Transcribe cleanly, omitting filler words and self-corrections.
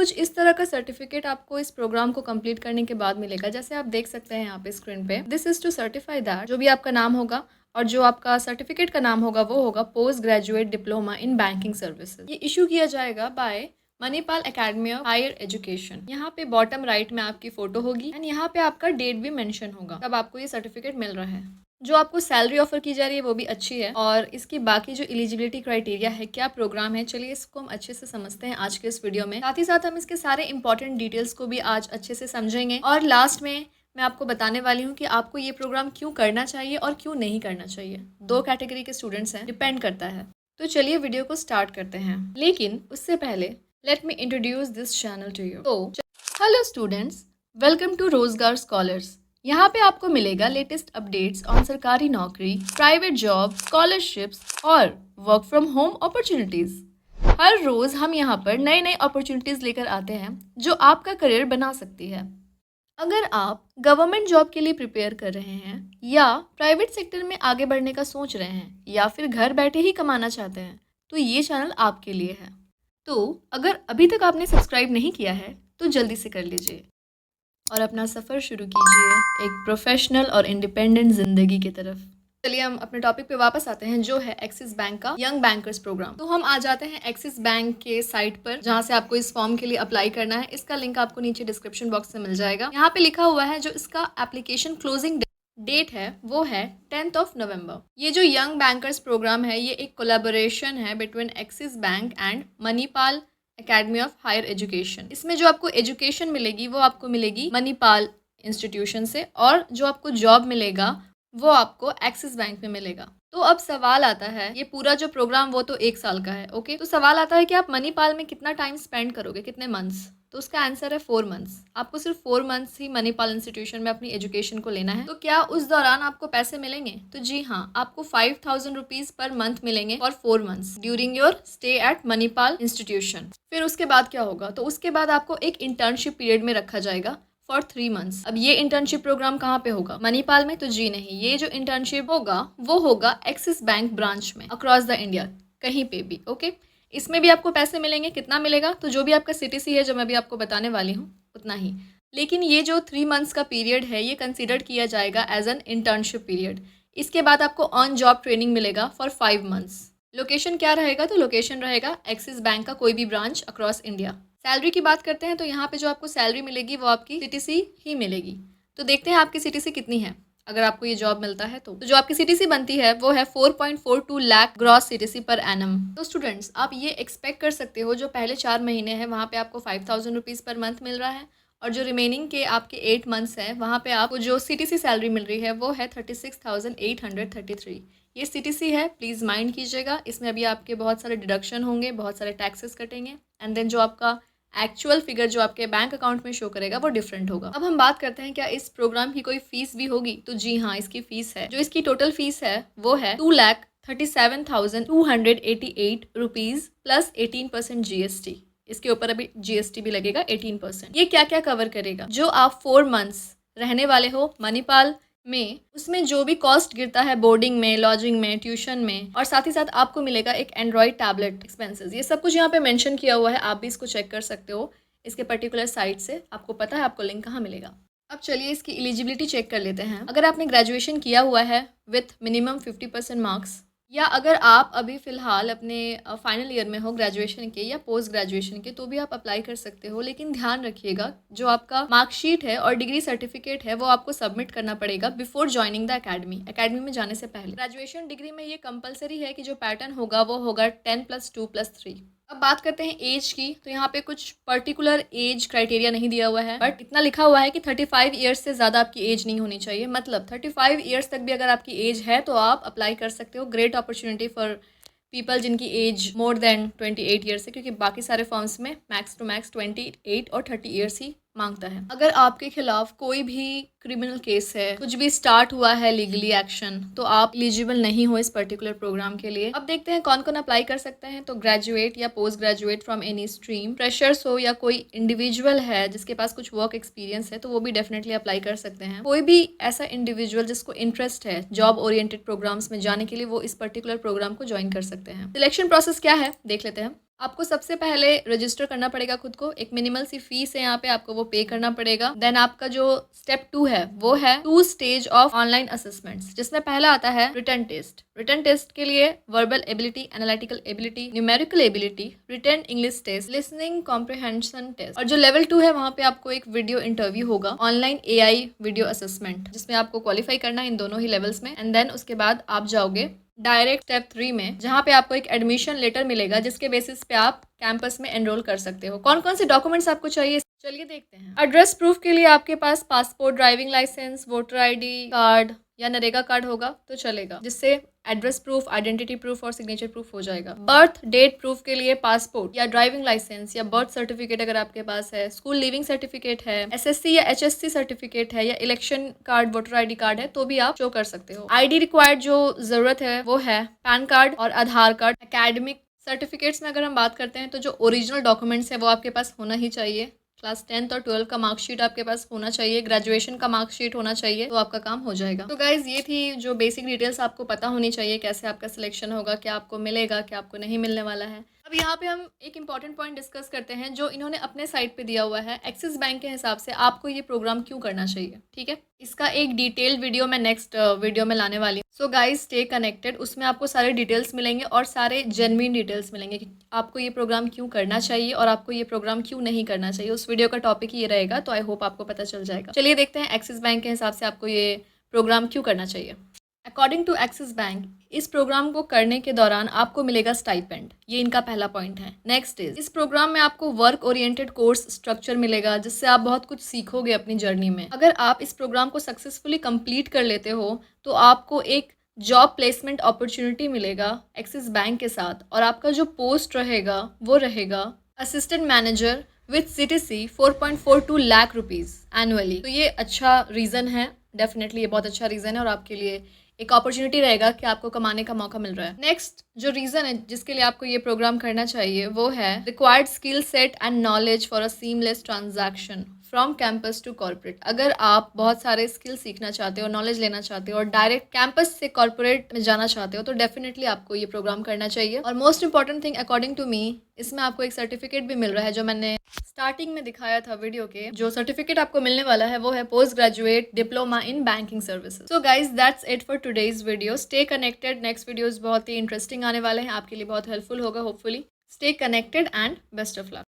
कुछ इस तरह का सर्टिफिकेट आपको इस प्रोग्राम को कंप्लीट करने के बाद मिलेगा। जैसे आप देख सकते हैं यहाँ पे स्क्रीन पे, this is to certify that, जो भी आपका नाम होगा और जो आपका सर्टिफिकेट का नाम होगा वो होगा post graduate diploma in banking services. ये इशू किया जाएगा by Manipal academy of higher education. यहाँ पे बॉटम राइट में आपकी फोटो होगी एंड यहाँ पे आपका डेट भी मेंशन होगा तब आपको ये सर्टिफिकेट मिल रहा है। जो आपको सैलरी ऑफर की जा रही है वो भी अच्छी है और इसकी बाकी जो एलिजिबिलिटी क्राइटेरिया है, क्या प्रोग्राम है, चलिए इसको हम अच्छे से समझते हैं आज के इस वीडियो में। साथ ही साथ हम इसके सारे इंपॉर्टेंट डिटेल्स को भी आज अच्छे से समझेंगे और लास्ट में मैं आपको बताने वाली हूँ कि आपको ये प्रोग्राम क्यों करना चाहिए और क्यों नहीं करना चाहिए। 2 कैटेगरी के स्टूडेंट्स हैं, डिपेंड करता है। तो चलिए वीडियो को स्टार्ट करते हैं, लेकिन उससे पहले let me introduce this channel to you. तो hello students, welcome to Rozgar scholars. यहाँ पे आपको मिलेगा लेटेस्ट अपडेट्स ऑन सरकारी नौकरी, प्राइवेट जॉब, स्कॉलरशिप्स और वर्क फ्रॉम होम अपॉर्चुनिटीज। हर रोज हम यहाँ पर नए नए अपॉर्चुनिटीज लेकर आते हैं जो आपका करियर बना सकती है। अगर आप गवर्नमेंट जॉब के लिए प्रिपेयर कर रहे हैं या प्राइवेट सेक्टर में आगे बढ़ने का सोच रहे हैं या फिर घर बैठे ही कमाना चाहते हैं तो ये चैनल आपके लिए है। तो अगर अभी तक आपने सब्सक्राइब नहीं किया है तो जल्दी से कर लीजिए और अपना सफ़र शुरू कीजिए एक प्रोफेशनल और इंडिपेंडेंट ज़िंदगी की तरफ। चलिए हम अपने टॉपिक पे वापस आते हैं जो है एक्सिस बैंक का यंग बैंकर्स प्रोग्राम। तो हम आ जाते हैं एक्सिस बैंक के साइट पर जहां से आपको इस फॉर्म के लिए अप्लाई करना है। इसका लिंक आपको नीचे डिस्क्रिप्शन बॉक्स में मिल जाएगा। यहाँ पे लिखा हुआ है जो इसका एप्लीकेशन क्लोजिंग डेट है वो है 10th of November। ये जो यंग बैंकर्स प्रोग्राम है ये एक कोलैबोरेशन है between Axis bank and Manipal academy of higher education. इसमें जो आपको एजुकेशन मिलेगी वो आपको मिलेगी मणिपाल इंस्टीट्यूशन से और जो आपको जॉब मिलेगा वो आपको एक्सिस बैंक में मिलेगा। तो अब सवाल आता है, ये पूरा जो प्रोग्राम वो तो 1 साल का है, ओके। तो सवाल आता है कि आप मणिपाल में कितना टाइम स्पेंड करोगे, कितने मंथ्स। तो उसका आंसर है 4 मंथ्स। आपको सिर्फ 4 मंथ्स ही मणिपाल इंस्टीट्यूशन में अपनी एजुकेशन को लेना है। तो क्या उस दौरान आपको पैसे मिलेंगे? तो जी हाँ, आपको 5000 रुपीज पर मंथ मिलेंगे for 4 months during your stay at Manipal institution. फिर उसके बाद क्या होगा? तो उसके बाद आपको एक इंटर्नशिप पीरियड में रखा जाएगा फॉर 3 मंथ्स। अब ये इंटर्नशिप प्रोग्राम कहाँ पे होगा? मणिपाल में? तो जी नहीं, ये जो इंटर्नशिप होगा वो होगा एक्सिस बैंक ब्रांच में अक्रॉस द इंडिया, कहीं पे भी, ओके। इसमें भी आपको पैसे मिलेंगे। कितना मिलेगा? तो जो भी आपका सीटीसी है, जो मैं भी आपको बताने वाली हूँ, उतना ही। लेकिन ये जो 3 मंथ्स का पीरियड है ये कंसिडर किया जाएगा एज एन इंटर्नशिप पीरियड। इसके बाद आपको ऑन जॉब ट्रेनिंग मिलेगा फॉर 5 मंथ्स। लोकेशन क्या रहेगा? तो लोकेशन रहेगा एक्सिस बैंक का कोई भी ब्रांच अक्रॉस इंडिया। सैलरी की बात करते हैं तो यहाँ पे जो आपको सैलरी मिलेगी वो आपकी सीटीसी ही मिलेगी। तो देखते हैं आपकी सीटीसी कितनी है अगर आपको ये जॉब मिलता है। तो जो आपकी सीटीसी बनती है वो है 4.42 lakh gross CTC per annum. तो स्टूडेंट्स, आप ये एक्सपेक्ट कर सकते हो जो पहले 4 महीने हैं वहाँ पे आपको 5000 रुपीज़ पर मंथ मिल रहा है और जो रिमेनिंग के आपके 8 मंथ्स हैं वहाँ पे आपको जो सीटीसी सैलरी मिल रही है वो है 36,833। ये सीटीसी है, प्लीज़ माइंड कीजिएगा। इसमें अभी आपके बहुत सारे डिडक्शन होंगे, बहुत सारे टैक्सेस कटेंगे एंड देन जो आपका एक्चुअल फिगर जो आपके बैंक अकाउंट में शो करेगा वो डिफरेंट होगा। अब हम बात करते हैं क्या इस प्रोग्राम की कोई फीस भी होगी? तो जी हाँ, इसकी फीस है। जो इसकी टोटल फीस है वो है 2,37,288 रुपीज़ प्लस 18% जीएसटी। इसके ऊपर अभी जीएसटी भी लगेगा 18%। ये क्या क्या कवर करेगा? जो आप 4 मंथ्स रहने वाले हो मणिपाल में, उसमें जो भी कॉस्ट गिरता है बोर्डिंग में, लॉजिंग में, ट्यूशन में, और साथ ही साथ आपको मिलेगा एक एंड्रॉयड टैबलेट एक्सपेंसेस। ये सब कुछ यहाँ पे मेंशन किया हुआ है, आप भी इसको चेक कर सकते हो इसके पर्टिकुलर साइट से। आपको पता है आपको लिंक कहाँ मिलेगा। अब चलिए इसकी एलिजिबिलिटी चेक कर लेते हैं। अगर आपने ग्रेजुएशन किया हुआ है विथ मिनिमम 50% मार्क्स, या अगर आप अभी फ़िलहाल अपने फाइनल ईयर में हो ग्रेजुएशन के या पोस्ट ग्रेजुएशन के, तो भी आप अप्लाई कर सकते हो। लेकिन ध्यान रखिएगा जो आपका मार्कशीट है और डिग्री सर्टिफिकेट है वो आपको सबमिट करना पड़ेगा बिफोर ज्वाइनिंग द एकेडमी में जाने से पहले। ग्रेजुएशन डिग्री में ये कंपलसरी है कि जो पैटर्न होगा वो होगा 10+2+3। अब बात करते हैं एज की। तो यहाँ पे कुछ पर्टिकुलर एज क्राइटेरिया नहीं दिया हुआ है, बट इतना लिखा हुआ है कि 35 ईयर्स से ज़्यादा आपकी एज नहीं होनी चाहिए। मतलब 35 ईयर्स तक भी अगर आपकी एज है तो आप अप्लाई कर सकते हो। ग्रेट अपॉर्चुनिटी फॉर पीपल जिनकी एज मोर देन 28 ईयर्स है, क्योंकि बाकी सारे फॉर्म्स में मैक्स टू मैक्स 28 और 30 ईयर्स ही मांगता है। अगर आपके खिलाफ कोई भी क्रिमिनल केस है, कुछ भी स्टार्ट हुआ है लीगली एक्शन, तो आप एलिजिबल नहीं हो इस पर्टिकुलर प्रोग्राम के लिए। अब देखते हैं कौन कौन अप्लाई कर सकते हैं। तो ग्रेजुएट या post graduate from any stream, freshers हो या कोई इंडिविजुअल है जिसके पास कुछ वर्क एक्सपीरियंस है तो वो भी डेफिनेटली अप्लाई कर सकते हैं। कोई भी ऐसा इंडिविजुअल जिसको इंटरेस्ट है जॉब ओरिएंटेड प्रोग्राम्स में जाने के लिए, वो इस पर्टिकुलर प्रोग्राम को ज्वाइन कर सकते हैं। सिलेक्शन प्रोसेस क्या है देख लेते हैं। आपको सबसे पहले रजिस्टर करना पड़ेगा खुद को, एक मिनिमल सी फीस है यहाँ पे, आपको वो पे करना पड़ेगा। देन आपका जो स्टेप 2 है वो है 2 स्टेज ऑफ ऑनलाइन असेसमेंट्स, जिसमें पहला आता है रिटन टेस्ट। रिटन टेस्ट के लिए verbal ability, analytical ability, numerical ability, written English test, listening comprehension test, और जो लेवल 2 है वहाँ पे आपको एक वीडियो इंटरव्यू होगा, ऑनलाइन AI वीडियो असेसमेंट, जिसमें आपको क्वालिफाई करना है इन दोनों ही लेवल्स में। एंड देन उसके बाद आप जाओगे डायरेक्ट स्टेप 3 में, जहाँ पे आपको एक एडमिशन लेटर मिलेगा, जिसके बेसिस पे आप कैंपस में एनरोल कर सकते हो। कौन कौन से डॉक्यूमेंट्स आपको चाहिए, चलिए देखते हैं। एड्रेस प्रूफ के लिए आपके पास passport, driving licence, voter ID card या नरेगा कार्ड होगा तो चलेगा, जिससे एड्रेस प्रूफ, आइडेंटिटी प्रूफ और सिग्नेचर प्रूफ हो जाएगा। बर्थ डेट प्रूफ के लिए पासपोर्ट या ड्राइविंग लाइसेंस या बर्थ सर्टिफिकेट अगर आपके पास है, स्कूल लीविंग सर्टिफिकेट है, SSC या HSC सर्टिफिकेट है, या election card, voter ID card है तो भी आप शो कर सकते हो। ID रिक्वायर्ड जो जरूरत है वो है पैन कार्ड और आधार कार्ड। एकेडमिक सर्टिफिकेट्स में अगर हम बात करते हैं तो जो ओरिजिनल डॉक्यूमेंट्स है वो आपके पास होना ही चाहिए। क्लास 10th और 12 का मार्कशीट आपके पास होना चाहिए, ग्रेजुएशन का मार्कशीट होना चाहिए, तो आपका काम हो जाएगा। तो गाइज ये थी जो बेसिक डिटेल्स आपको पता होनी चाहिए, कैसे आपका सिलेक्शन होगा, क्या आपको मिलेगा, क्या आपको नहीं मिलने वाला है। अब यहाँ पे हम एक इंपॉर्टेंट पॉइंट डिस्कस करते हैं जो इन्होंने अपने साइट पे दिया हुआ है। एक्सिस बैंक के हिसाब से आपको ये प्रोग्राम क्यों करना चाहिए, ठीक है, इसका एक डिटेल्ड वीडियो मैं नेक्स्ट वीडियो में लाने वाली हूँ। सो गाइज स्टे कनेक्टेड, उसमें आपको सारे डिटेल्स मिलेंगे और सारे जेन्युइन डिटेल्स मिलेंगे कि आपको ये प्रोग्राम क्यों करना चाहिए और आपको ये प्रोग्राम क्यों नहीं करना चाहिए। उस वीडियो का टॉपिक ये रहेगा, तो आई होप आपको पता चल जाएगा। चलिए देखते हैं एक्सिस बैंक के हिसाब से आपको ये प्रोग्राम क्यों करना चाहिए। अकॉर्डिंग टू एक्सिस बैंक, इस प्रोग्राम को करने के दौरान आपको मिलेगा स्टाइपेंड, ये इनका पहला पॉइंट है। नेक्स्ट इज, इस प्रोग्राम में आपको वर्क ओरिएंटेड कोर्स स्ट्रक्चर मिलेगा, जिससे आप बहुत कुछ सीखोगे अपनी जर्नी में। अगर आप इस प्रोग्राम को सक्सेसफुली कंप्लीट कर लेते हो तो आपको एक जॉब प्लेसमेंट अपॉर्चुनिटी मिलेगा एक्सिस बैंक के साथ, और आपका जो पोस्ट रहेगा वो रहेगा assistant manager with CTC 4.42 lakh rupees annually. तो ये अच्छा रीज़न है, डेफिनेटली ये बहुत अच्छा रीज़न है और आपके लिए एक अपॉर्चुनिटी रहेगा कि आपको कमाने का मौका मिल रहा है। नेक्स्ट जो रीज़न है जिसके लिए आपको ये प्रोग्राम करना चाहिए वो है required skill set and knowledge for a seamless transaction from campus to corporate. अगर आप बहुत सारे स्किल सीखना चाहते हो, नॉलेज लेना चाहते हो और डायरेक्ट कैंपस से कॉर्पोरेट में जाना चाहते हो तो डेफिनेटली आपको ये प्रोग्राम करना चाहिए। और most important thing according to me, इसमें आपको एक सर्टिफिकेट भी मिल रहा है जो मैंने स्टार्टिंग में दिखाया था वीडियो के। जो सर्टिफिकेट आपको मिलने वाला है वो है post graduate diploma in banking services. So guys that's it for today's video. Stay connected, next videos बहुत ही इंटरेस्टिंग आने वाले हैं, आपके लिए बहुत हेल्पफुल होगा hopefully. Stay connected and best of luck.